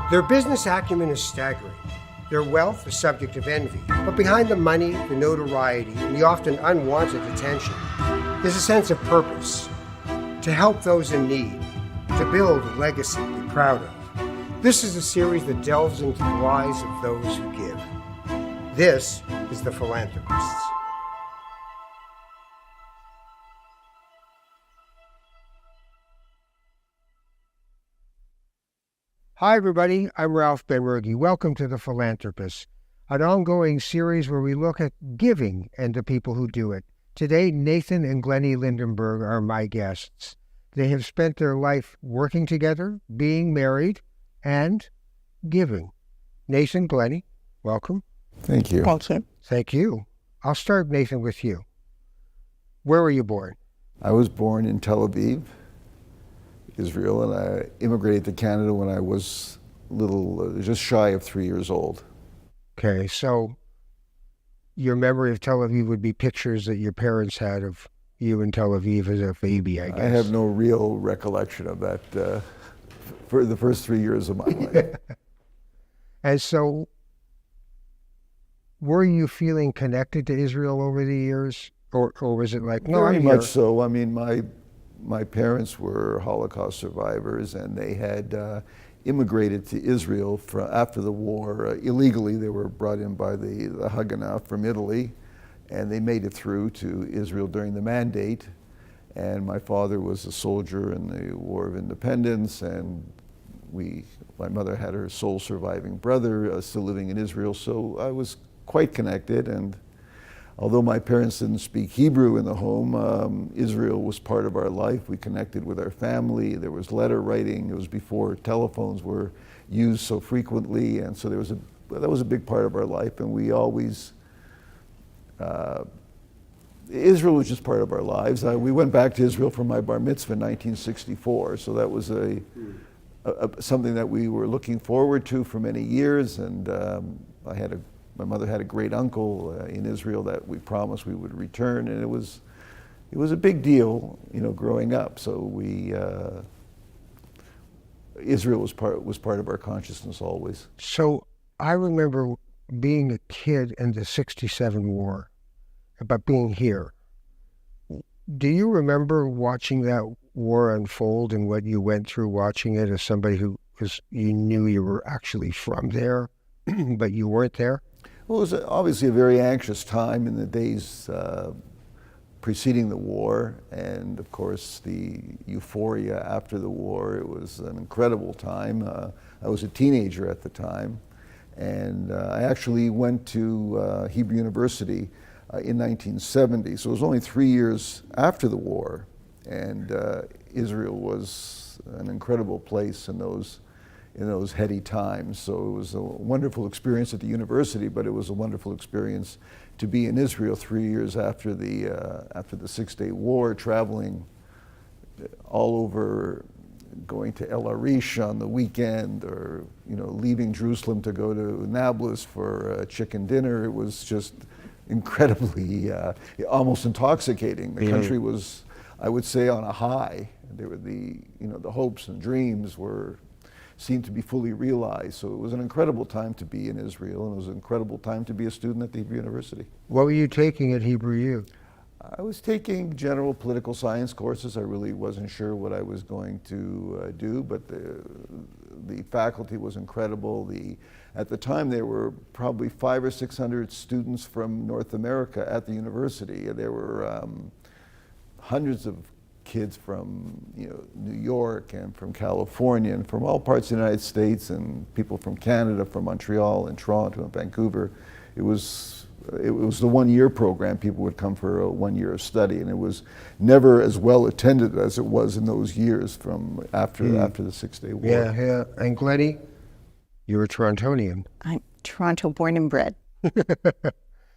Their business acumen is staggering. Their wealth is subject of envy. But behind the money, the notoriety, and the often unwanted attention is a sense of purpose. To help those in need. To build a legacy to be proud of. This is a series that delves into the lives of those who give. This is The Philanthropists. Hi, everybody. I'm Ralph Benmergui. Welcome to The Philanthropists, an ongoing series where we look at giving and the people who do it. Today, Nathan and Glennie Lindenberg are my guests. They have spent their life working together, being married, and giving. Nathan, Glennie, welcome. Thank you. Thank you. I'll start, Nathan, with you. Where were you born? I was born in Tel Aviv, Israel, and I immigrated to Canada when I was just shy of 3 years old. Okay, so your memory of Tel Aviv would be pictures that your parents had of you in Tel Aviv as a baby, I guess. I have no real recollection of that for the first 3 years of my life. And so, were you feeling connected to Israel over the years? Or was it like, no, Very I'm much here. so. I mean, my parents were Holocaust survivors, and they had immigrated to Israel after the war. Illegally, they were brought in by the Haganah from Italy, and they made it through to Israel during the Mandate. And my father was a soldier in the War of Independence, and my mother had her sole surviving brother still living in Israel, so I was quite connected. And although my parents didn't speak Hebrew in the home, Israel was part of our life. We connected with our family. There was letter writing. It was before telephones were used so frequently, and so that was a big part of our life. And we always, Israel was just part of our lives. We went back to Israel for my bar mitzvah in 1964, so that was something that we were looking forward to for many years. And my mother had a great uncle in Israel that we promised we would return, and it was a big deal, growing up. So Israel was part of our consciousness always. So I remember being a kid in the '67 war, but being here. Do you remember watching that war unfold and what you went through watching it as somebody you knew you were actually from there, but you weren't there? Well, it was obviously a very anxious time in the days preceding the war, and of course the euphoria after the war. It was an incredible time. I was a teenager at the time, and I actually went to Hebrew University in 1970, so it was only 3 years after the war, and Israel was an incredible place in those heady times. So it was a wonderful experience at the university, but it was a wonderful experience to be in Israel 3 years after the 6-day war, traveling all over, going to El Arish on the weekend, or leaving Jerusalem to go to Nablus for a chicken dinner. It was just incredibly, almost intoxicating. The country was, I would say, on a high. There were the hopes and dreams seemed to be fully realized. So it was an incredible time to be in Israel, and it was an incredible time to be a student at the Hebrew University. What were you taking at Hebrew U? I was taking general political science courses. I really wasn't sure what I was going to do, but the faculty was incredible. At the time, there were probably 500 or 600 students from North America at the university. There were hundreds of kids from New York and from California and from all parts of the United States, and people from Canada, from Montreal and Toronto and Vancouver. It was the one-year program. People would come for a 1 year of study, and it was never as well attended as it was in those years from after the 6-day war. Yeah. And Glennie, you're a Torontonian. I'm Toronto born and bred.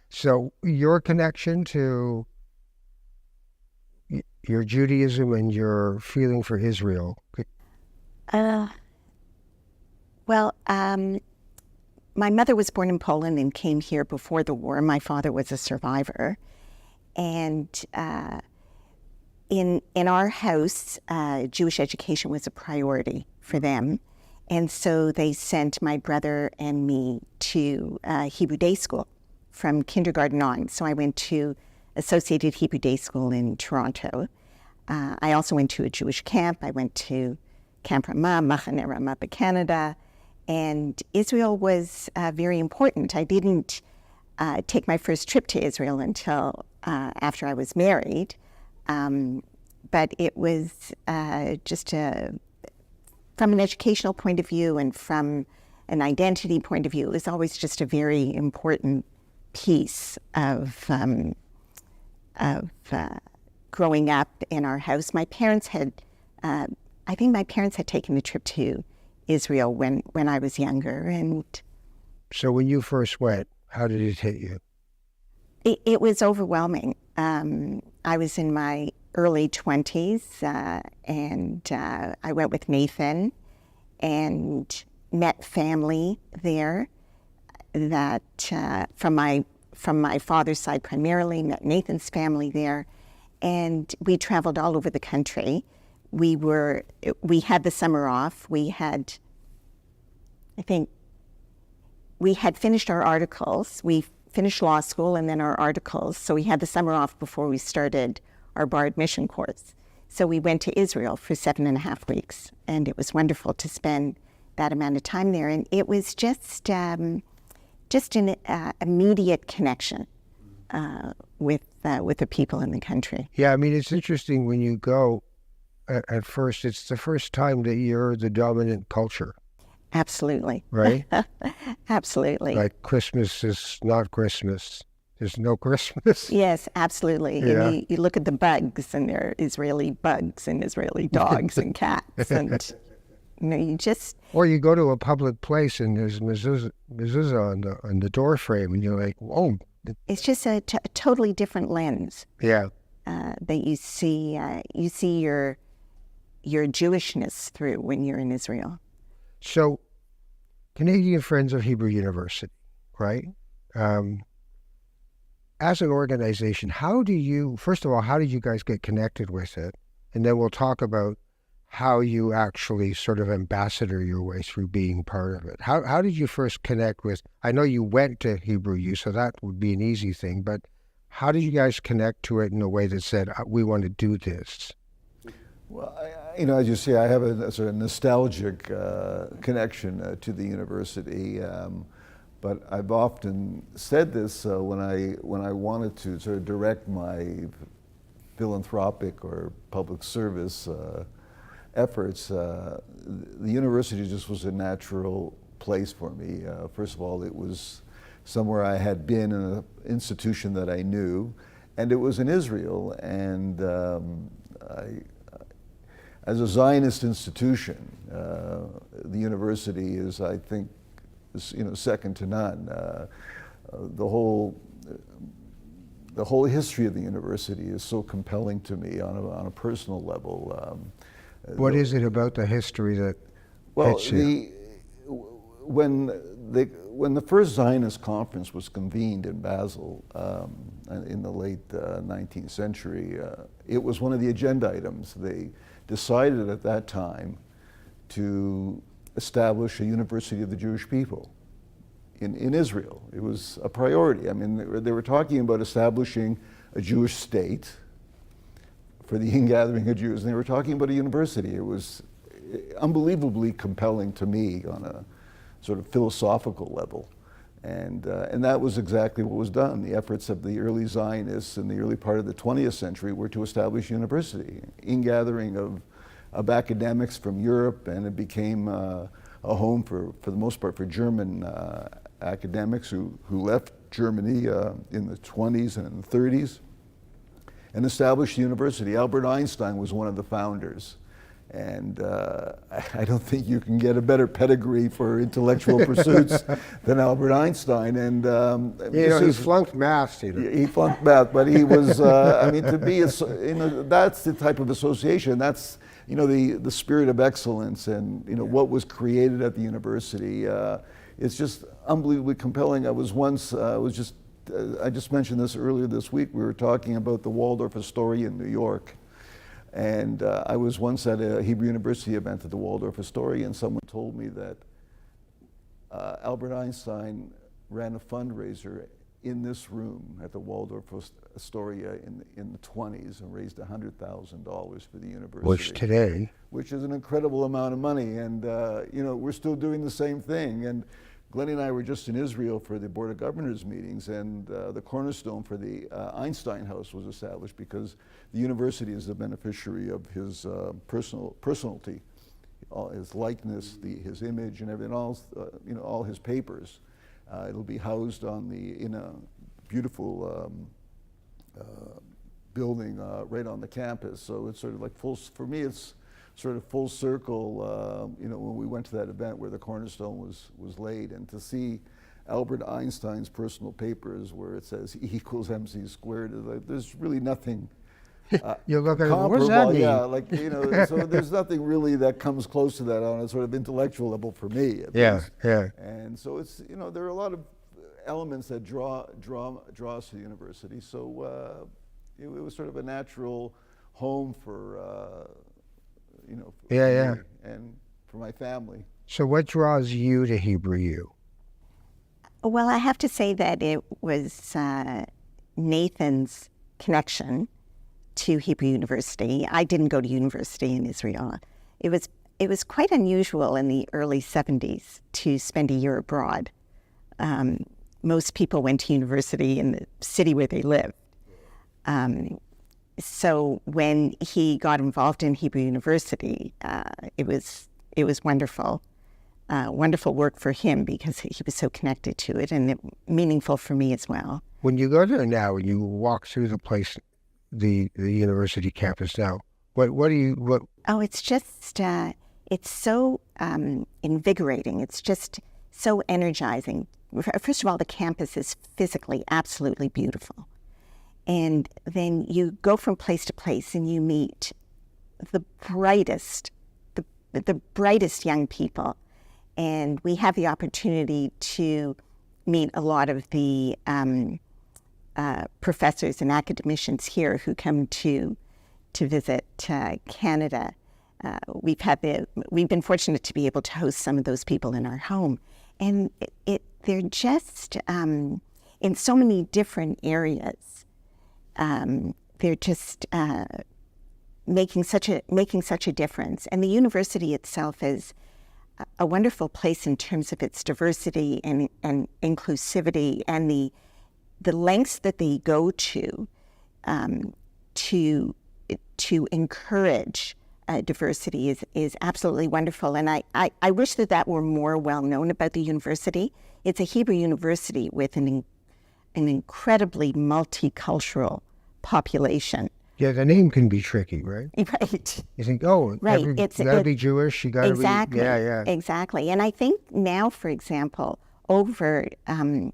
So your connection to your Judaism and your feeling for Israel? My mother was born in Poland and came here before the war. My father was a survivor. And in our house, Jewish education was a priority for them. And so they sent my brother and me to Hebrew day school from kindergarten on. So I went to Associated Hebrew Day School in Toronto. I also went to a Jewish camp. I went to Camp Ramah, Machane Ramah, Canada. And Israel was very important. I didn't take my first trip to Israel until after I was married. But it was from an educational point of view and from an identity point of view, it was always just a very important piece of growing up in our house. My parents had, I think my parents had taken a trip to Israel when I was younger. And So when you first went, how did it hit you? it was overwhelming. I was in my early 20s, and I went with Nathan and met family there that from my father's side primarily, met Nathan's family there, and we traveled all over the country. We had the summer off. I think we had finished our articles. We finished law school and then our articles, so we had the summer off before we started our bar admission course. So we went to Israel for 7.5 weeks, and it was wonderful to spend that amount of time there. And it was just an immediate connection with the people in the country. Yeah, I mean, it's interesting when you go, at first, it's the first time that you're the dominant culture, Absolutely. right? Absolutely. Like Christmas is not Christmas. There's no Christmas. Yes, absolutely. Yeah. And you look at the bugs, and there are Israeli bugs and Israeli dogs and cats, and you just... Or you go to a public place and there's mezuzah on the door frame, and you're like, whoa. It's just a totally different lens Yeah. that you see your Jewishness through when you're in Israel. So, Canadian Friends of Hebrew University, right? As an organization, first of all, how did you guys get connected with it? And then we'll talk about how you actually sort of ambassador your way through being part of it. How did you first connect with, I know you went to Hebrew U, so that would be an easy thing, but how did you guys connect to it in a way that said, we want to do this? Well, as you say, I have a sort of nostalgic connection to the university, but I've often said this when I wanted to sort of direct my philanthropic or public service efforts. The university just was a natural place for me. First of all, it was somewhere I had been in an institution that I knew, and it was in Israel, and as a Zionist institution, the university is, I think, second to none. The whole history of the university is so compelling to me on a personal level. What is it about the history that hits you? When the first Zionist conference was convened in Basel in the late 19th century, it was one of the agenda items. They decided at that time to establish a university of the Jewish people in Israel. It was a priority. I mean, they were talking about establishing a Jewish state for the ingathering of Jews, and they were talking about a university. It was unbelievably compelling to me on a sort of philosophical level. And that was exactly what was done. The efforts of the early Zionists in the early part of the 20th century were to establish a university, ingathering of academics from Europe, and it became a home for the most part for German academics who left Germany in the 20s and in the 30s and established the university. Albert Einstein was one of the founders. And I don't think you can get a better pedigree for intellectual pursuits than Albert Einstein. And he flunked math, He flunked math, but he was. I mean, to be that's the type of association. That's the spirit of excellence, and what was created at the university. It's just unbelievably compelling. I just mentioned this earlier this week. We were talking about the Waldorf Astoria in New York. And I was once at a Hebrew University event at the Waldorf Astoria, and someone told me that Albert Einstein ran a fundraiser in this room at the Waldorf Astoria in the 20s and raised $100,000 for the university. Which today, which is an incredible amount of money, and we're still doing the same thing. And Glennie and I were just in Israel for the Board of Governors meetings, and the cornerstone for the Einstein House was established because the university is the beneficiary of his personality, his likeness, his image, and everything, all his papers. It'll be housed in a beautiful building right on the campus. So it's sort of like for me, it's sort of full circle, when we went to that event where the cornerstone was laid, and to see Albert Einstein's personal papers where it says E equals MC squared, there's really nothing you look at it, comparable. what does that mean? Yeah, so there's nothing really that comes close to that on a sort of intellectual level for me. At least. Yeah. And so it's, there are a lot of elements that draw us to the university. So it was sort of a natural home for me and for my family. So what draws you to Hebrew U? Well, I have to say that it was Nathan's connection to Hebrew University. I didn't go to university in Israel. It was quite unusual in the early 70s to spend a year abroad. Most people went to university in the city where they lived. So when he got involved in Hebrew University, it was wonderful. Wonderful work for him because he was so connected to it, and meaningful for me as well. When you go there now and you walk through the place, the university campus now, what? Oh, it's just it's so invigorating. It's just so energizing. First of all, the campus is physically absolutely beautiful, and then you go from place to place and you meet the brightest young people. And we have the opportunity to meet a lot of the professors and academicians here who come to visit Canada. We've been fortunate to be able to host some of those people in our home, and they're just in so many different areas. They're just making such a difference, and the university itself is a wonderful place in terms of its diversity and inclusivity, and the lengths that they go to encourage diversity is absolutely wonderful. And I wish that were more well known about the university. It's a Hebrew university with an incredibly multicultural population. Yeah, the name can be tricky, right? Right. You think, right. You gotta be Jewish, you gotta exactly, be... Yeah. Exactly. And I think now, for example, over 20%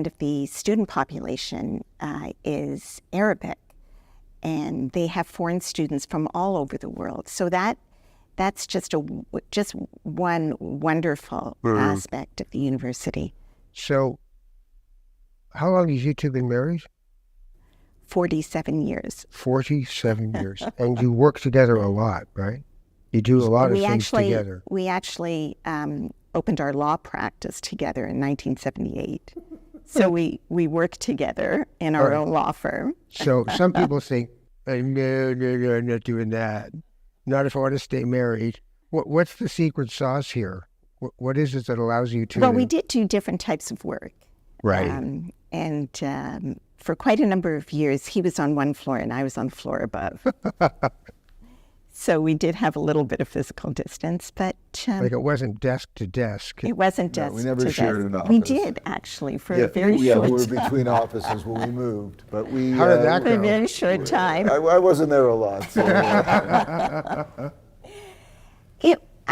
of the student population is Arabic, and they have foreign students from all over the world. So that's just one wonderful aspect of the university. So, how long have you two been married? 47 years. 47 years. And you work together a lot, right? You do a lot of things together. We actually opened our law practice together in 1978. So we work together in our own law firm. So some people think, no, I'm not doing that. Not if I want to stay married. What's the secret sauce here? What is it that allows you to... Well, we did do different types of work. Right. For quite a number of years, he was on one floor and I was on the floor above. So we did have a little bit of physical distance, but... like it wasn't desk to desk. It wasn't desk to desk. We never shared an office. We did, actually, for a very short time. We were between offices when we moved, but we... How did that go? For a very short time. I wasn't there a lot, so...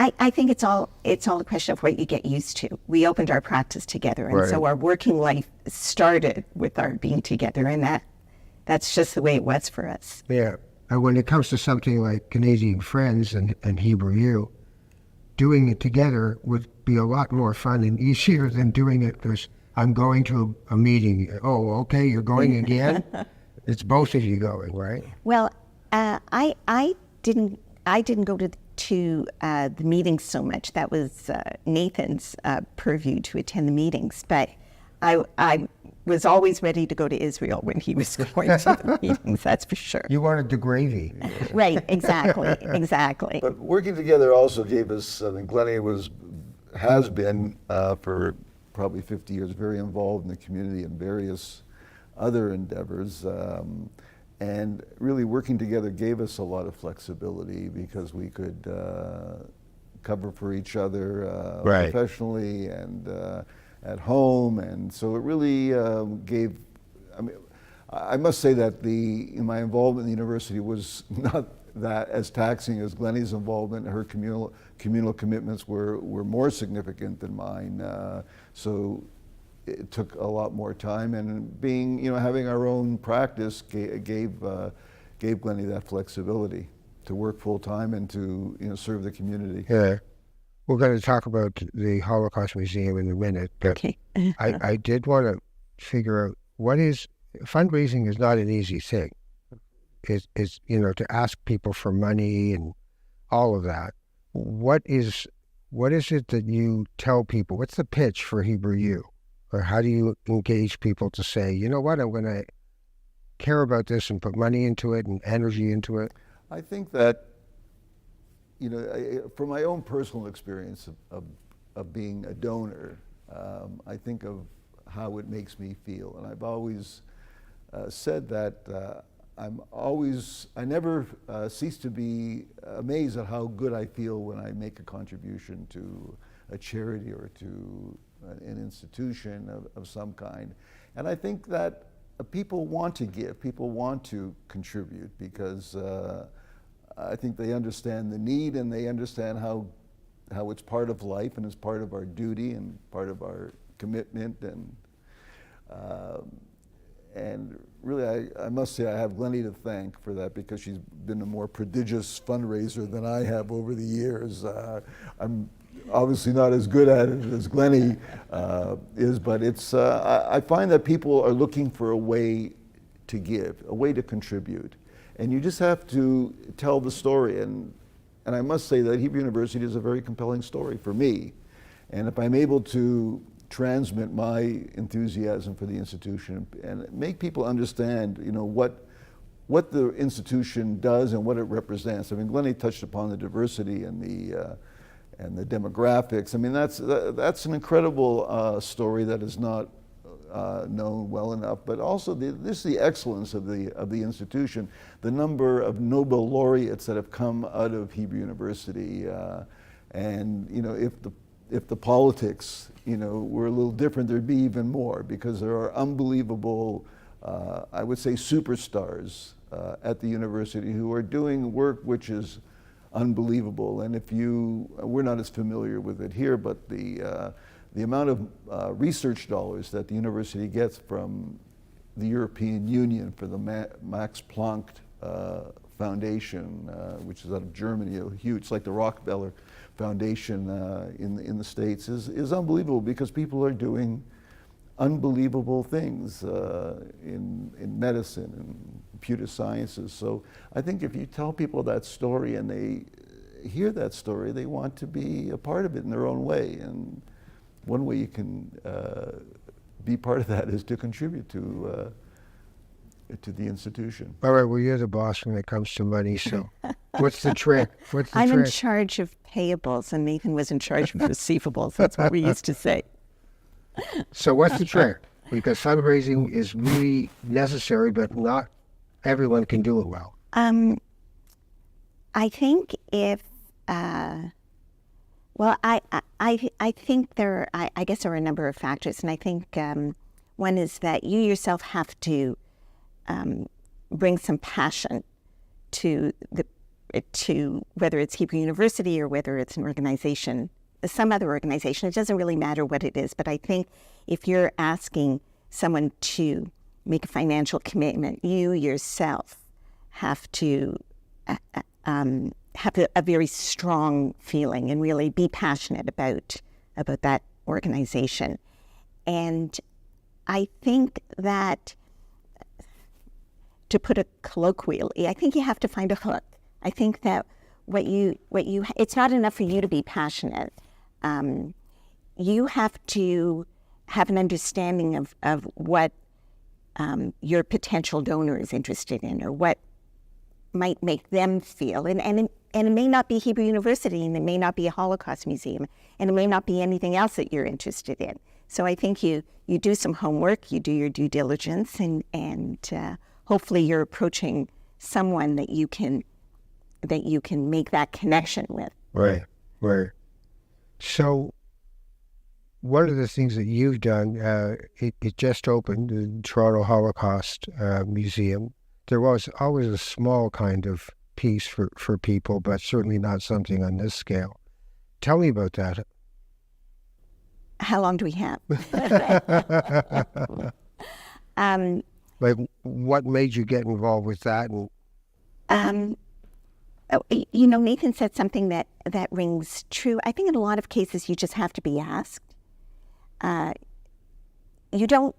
I think it's all a question of what you get used to. We opened our practice together, and so our working life started with our being together, and that's just the way it was for us. Yeah. And when it comes to something like Canadian Friends and Hebrew U, doing it together would be a lot more fun and easier than doing it because I'm going to a meeting. Oh, okay, you're going again? It's both of you going, right? Well, I didn't go to the meetings so much. That was Nathan's purview to attend the meetings. But I was always ready to go to Israel when he was going to the meetings. That's for sure. You wanted the gravy. Right. Exactly. But working together also gave us, I think Glennie has been for probably 50 years very involved in the community in various other endeavors. And really working together gave us a lot of flexibility because we could cover for each other Right. professionally and at home. And so it really gave, I mean, I must say that my involvement in the university was not that as taxing as Glennie's involvement. Her communal commitments were more significant than mine. So it took a lot more time, and having our own practice gave Glennie that flexibility to work full time and to serve the community. Yeah. We're going to talk about the Holocaust Museum in a minute, but Okay. I did want to figure out fundraising is not an easy thing. Is to ask people for money and all of that. What is it that you tell people? What's the pitch for Hebrew U? Or how do you engage people to say, you know what, I'm going to care about this and put money into it and energy into it? I think that, from my own personal experience of being a donor, I think of how it makes me feel. And I've always said that I never cease to be amazed at how good I feel when I make a contribution to a charity or to an institution of some kind. And I think that people want to give, people want to contribute because I think they understand the need and they understand how it's part of life and it's part of our duty and part of our commitment. And really, I must say I have Glennie to thank for that because she's been a more prodigious fundraiser than I have over the years. I'm obviously not as good at it as Glennie is, but I find that people are looking for a way to give, a way to contribute. And you just have to tell the story. And I must say that Hebrew University is a very compelling story for me. And if I'm able to transmit my enthusiasm for the institution and make people understand, what the institution does and what it represents. I mean, Glennie touched upon the diversity and the demographics. I mean, that's an incredible story that is not known well enough. But also, this is the excellence of the institution. The number of Nobel laureates that have come out of Hebrew University, and if the politics were a little different, there'd be even more because there are unbelievable, I would say, superstars at the university who are doing work which is unbelievable. And we're not as familiar with it here, but the amount of research dollars that the university gets from the European Union for the Max Planck Foundation, which is out of Germany, huge, like the Rockefeller Foundation in the States, is unbelievable because people are doing unbelievable things in medicine and computer sciences. So I think if you tell people that story and they hear that story, they want to be a part of it in their own way. And one way you can be part of that is to contribute to the institution. All right, well, you're the boss when it comes to money, so what's the trick? I'm in charge of payables, and Nathan was in charge of receivables. That's what we used to say. So what's the trick? Because fundraising is really necessary, but not everyone can do it well. I think if, I think I guess there are a number of factors, and I think one is that you yourself have to bring some passion to whether it's Hebrew University or whether it's an organization, some other organization. It doesn't really matter what it is, but I think if you're asking someone to make a financial commitment, you yourself have to have a very strong feeling and really be passionate about that organization. And I think that to put it colloquially, I think you have to find a hook. I think that it's not enough for you to be passionate. You have to have an understanding of what your potential donor is interested in, or what might make them feel. And it may not be Hebrew University, and it may not be a Holocaust museum, and it may not be anything else that you're interested in. So I think you do some homework, you do your due diligence, and hopefully you're approaching someone that you can make that connection with. Right. So one of the things that you've done, it just opened, the Toronto Holocaust Museum. There was always a small kind of piece for people, but certainly not something on this scale. Tell me about that. How long do we have? Like, what made you get involved with that? And Nathan said something that rings true. I think in a lot of cases you just have to be asked. You don't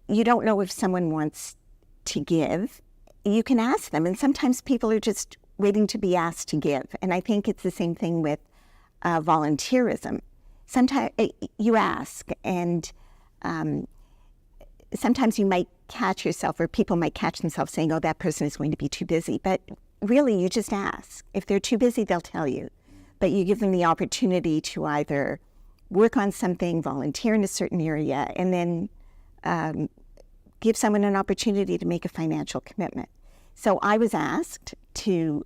know if someone wants to give. You can ask them, and sometimes people are just waiting to be asked to give. And I think it's the same thing with volunteerism. Sometimes you ask, and sometimes you might catch yourself, or people might catch themselves saying, oh, that person is going to be too busy. But really, you just ask. If they're too busy, they'll tell you. But you give them the opportunity to either work on something, volunteer in a certain area, and then give someone an opportunity to make a financial commitment. So I was asked to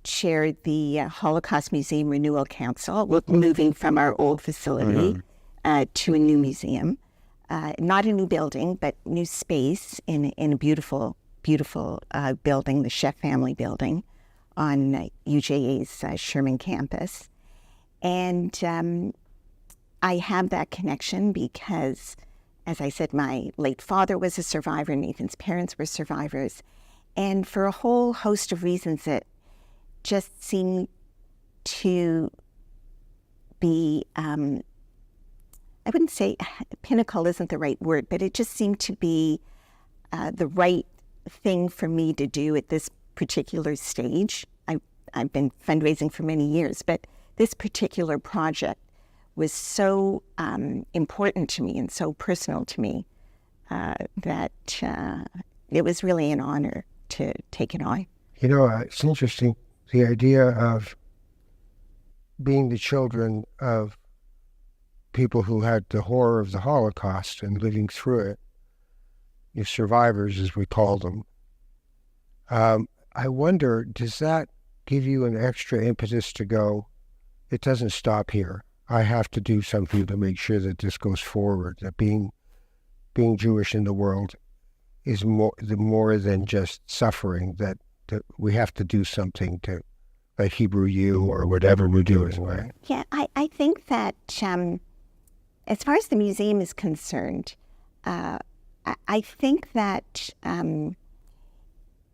chair the Holocaust Museum Renewal Council, moving from our old facility to a new museum. Not a new building, but new space in a beautiful building, the Chef family building on UJA's Sherman campus. And I have that connection because, as I said, my late father was a survivor, Nathan's parents were survivors. And for a whole host of reasons that just seemed to be, I wouldn't say pinnacle isn't the right word, but it just seemed to be the right thing for me to do at this particular stage. I've been fundraising for many years, but this particular project was so important to me and so personal to me that it was really an honor to take it on. It's interesting, the idea of being the children of people who had the horror of the Holocaust and living through it, the survivors, as we called them. I wonder, does that give you an extra impetus to go, it doesn't stop here. I have to do something to make sure that this goes forward, that being Jewish in the world is more than just suffering, that we have to do something to, like Hebrew U or whatever we're doing, right? Yeah, I think that as far as the museum is concerned, I think that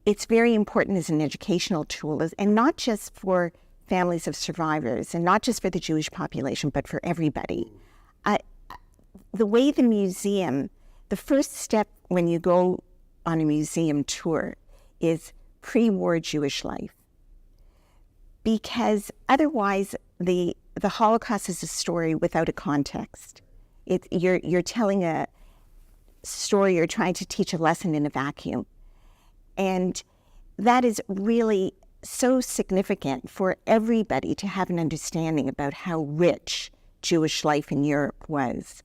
it's very important as an educational tool, and not just for families of survivors and not just for the Jewish population, but for everybody. The way the museum, the first step when you go on a museum tour is pre-war Jewish life. Because otherwise, the Holocaust is a story without a context. You're telling a story, you're trying to teach a lesson in a vacuum. And that is really so significant for everybody to have an understanding about how rich Jewish life in Europe was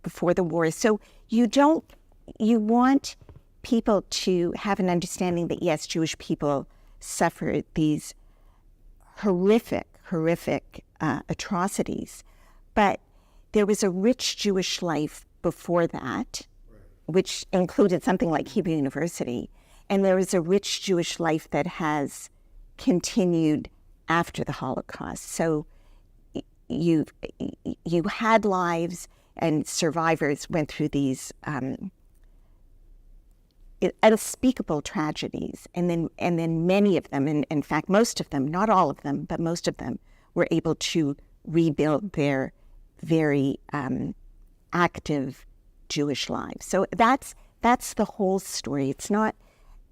before the war. So you want people to have an understanding that, yes, Jewish people suffered these horrific atrocities, but there was a rich Jewish life before that, which included something like Hebrew University, and there is a rich Jewish life that has continued after the Holocaust. So you had lives, and survivors went through these unspeakable tragedies, and then many of them, and in fact most of them, not all of them, but most of them, were able to rebuild their very active Jewish lives. So that's the whole story. It's not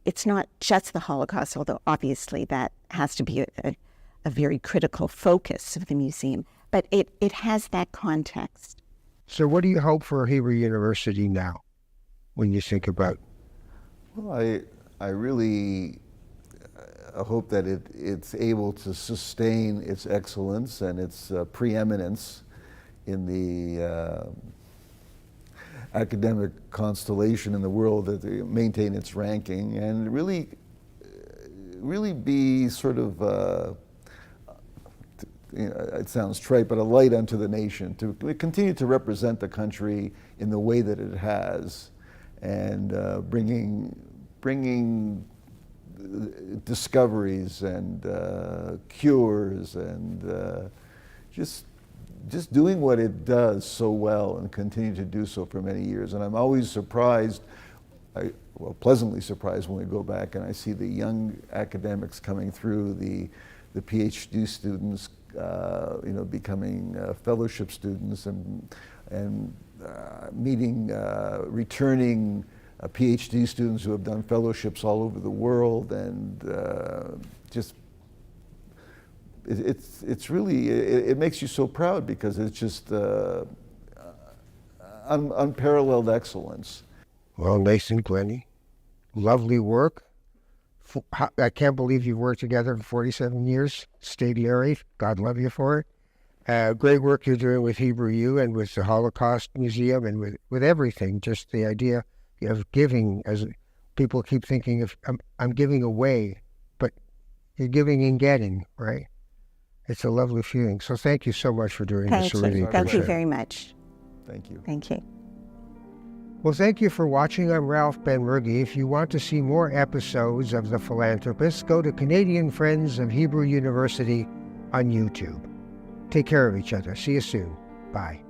it's not just the Holocaust, although obviously that has to be a very critical focus of the museum, but it has that context. So what do you hope for Hebrew University now when you think about? Well, I really hope that it's able to sustain its excellence and its preeminence in the academic constellation in the world, that they maintain its ranking and really be sort of, it sounds trite, but a light unto the nation, to continue to represent the country in the way that it has, and bringing discoveries and cures and just doing what it does so well and continue to do so for many years. And I'm always surprised, pleasantly surprised, when we go back and I see the young academics coming through, the PhD students, becoming fellowship students, and meeting returning PhD students who have done fellowships all over the world, and it's really, it makes you so proud, because it's just unparalleled excellence. Well, Nathan, Glennie, lovely work. I can't believe you've worked together for 47 years. Stay married. God love you for it. Great work you're doing with Hebrew U and with the Holocaust Museum and with everything. Just the idea of giving, as people keep thinking of, I'm giving away, but you're giving and getting, right? It's a lovely feeling. So thank you so much for doing this. Really Thank you very much. Thank you. Thank you. Well, thank you for watching. I'm Ralph Benmergui. If you want to see more episodes of The Philanthropists, go to Canadian Friends of Hebrew University on YouTube. Take care of each other. See you soon. Bye.